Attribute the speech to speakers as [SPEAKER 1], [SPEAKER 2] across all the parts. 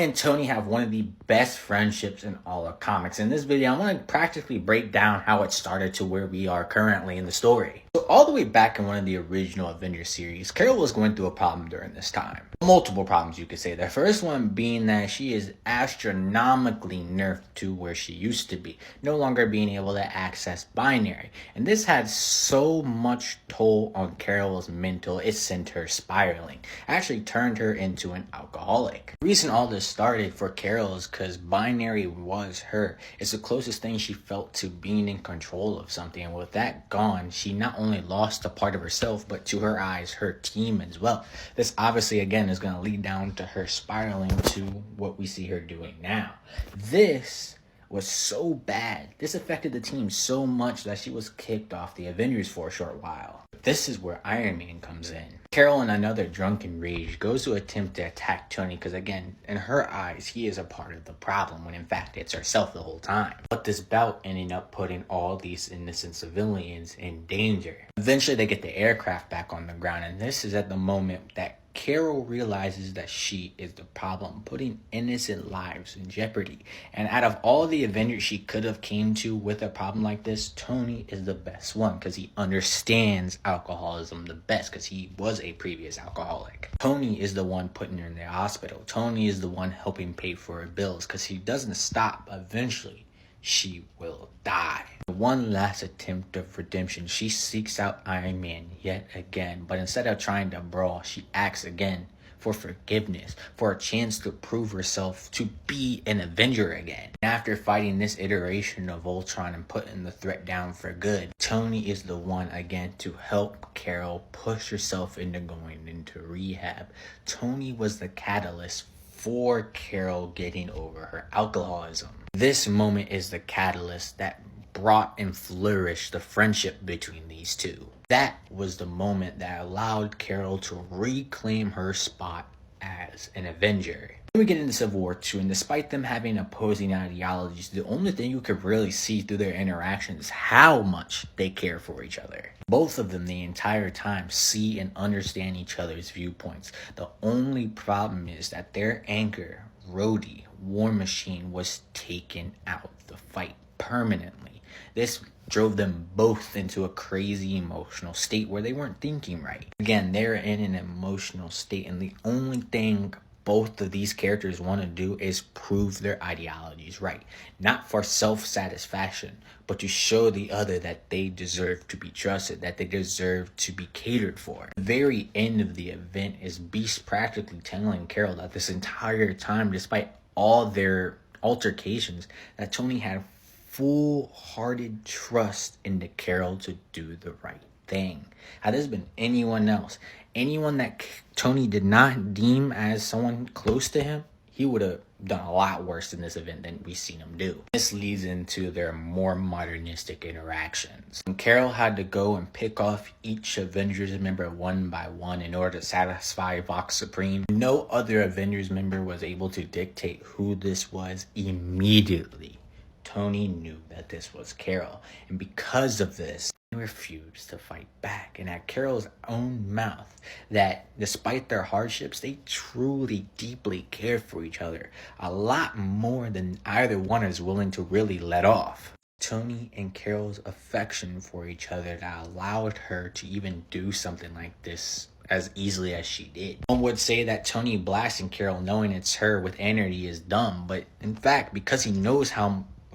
[SPEAKER 1] and Tony have one of the best friendships in all of comics. In this video, I'm going to practically break down how it started to where we are currently in the story. So all the way back in one of the original Avengers series, Carol was going through a problem during this time. Multiple problems, you could say. The first one being that she is astronomically nerfed to where she used to be, no longer being able to access binary. And this had so much toll on Carol's mental, it sent her spiraling. Actually turned her into an alcoholic. The reason all this started for Carol is because binary was her. It's the closest thing she felt to being in control of something. And with that gone, she not only lost a part of herself, but to her eyes, her team as well. This obviously, again, is going to lead down to her spiraling to what we see her doing now. This was so bad. This affected the team so much that she was kicked off the Avengers for a short while. This is where Iron Man comes in. Carol, in another drunken rage, goes to attempt to attack Tony because, again, in her eyes, he is a part of the problem when in fact it's herself the whole time. But this bout ended up putting all these innocent civilians in danger. Eventually, they get the aircraft back on the ground, and this is at the moment that Carol realizes that she is the problem, putting innocent lives in jeopardy. And out of all the Avengers she could have came to with a problem like this, Tony is the best one because he understands alcoholism the best because he was a previous alcoholic. Tony is the one putting her in the hospital. Tony is the one helping pay for her bills because he doesn't stop. Eventually, she will die. One last attempt of redemption, she seeks out Iron Man yet again, but instead of trying to brawl, she asks again for forgiveness, for a chance to prove herself to be an Avenger again. And after fighting this iteration of Ultron and putting the threat down for good, Tony is the one again to help Carol push herself into going into rehab. Tony was the catalyst for Carol getting over her alcoholism. This moment is the catalyst that brought and flourished the friendship between these two. That was the moment that allowed Carol to reclaim her spot as an Avenger. Then we get into Civil War II, and despite them having opposing ideologies, the only thing you could really see through their interactions is how much they care for each other. Both of them the entire time see and understand each other's viewpoints. The only problem is that their anchor, Rhodey, War Machine, was taken out the fight permanently. This drove them both into a crazy emotional state where they weren't thinking right. Again, they're in an emotional state, and the only thing both of these characters want to do is prove their ideologies right. Not for self-satisfaction, but to show the other that they deserve to be trusted, that they deserve to be catered for. The very end of the event is Beast practically telling Carol that this entire time, despite all their altercations, that Tony had full-hearted trust into Carol to do the right thing. Had this been anyone else, anyone that Tony did not deem as someone close to him, he would have done a lot worse in this event than we've seen him do. This leads into their more modernistic interactions. And Carol had to go and pick off each Avengers member one by one in order to satisfy Vox Supreme. No other Avengers member was able to dictate who this was immediately. Tony knew that this was Carol, and because of this, he refused to fight back. And at Carol's own mouth, that despite their hardships, they truly, deeply care for each other. A lot more than either one is willing to really let off. Tony and Carol's affection for each other that allowed her to even do something like this as easily as she did. One would say that Tony blasting Carol knowing it's her with energy is dumb, but in fact, because he knows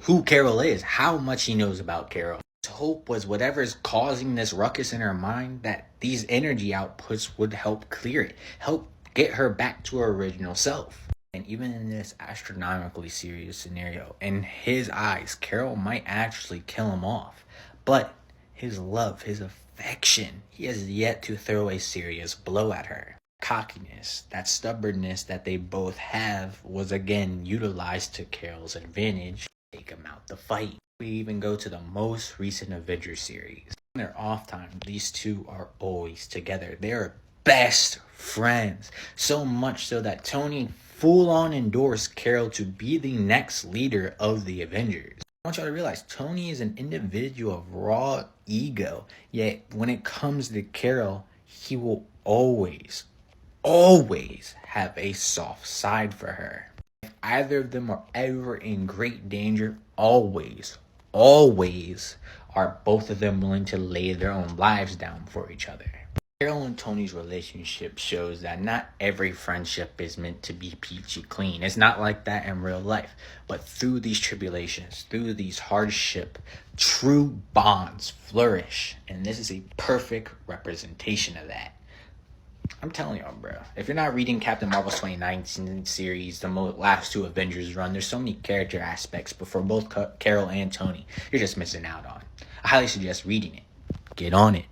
[SPEAKER 1] who Carol is, how much he knows about Carol. His hope was whatever's causing this ruckus in her mind, that these energy outputs would help clear it, help get her back to her original self. And even in this astronomically serious scenario, in his eyes, Carol might actually kill him off. But his love, his affection, he has yet to throw a serious blow at her. Cockiness, that stubbornness that they both have, was again utilized to Carol's advantage. Take him out the fight. We even go to the most recent Avengers series. In their off time, these two are always together. They're best friends. So much so that Tony full on endorsed Carol to be the next leader of the Avengers. I want y'all to realize Tony is an individual of raw ego. Yet when it comes to Carol, he will always have a soft side for her. either of them are ever in great danger, always are both of them willing to lay their own lives down for each other. Carol and Tony's relationship shows that not every friendship is meant to be peachy clean. It's not like that in real life. But through these tribulations, through these hardship, true bonds flourish. And this is a perfect representation of that. I'm telling y'all, bro. If you're not reading Captain Marvel's 2019 series, the last two Avengers run, there's so many character aspects, but for both Carol and Tony, you're just missing out on. I highly suggest reading it. Get on it.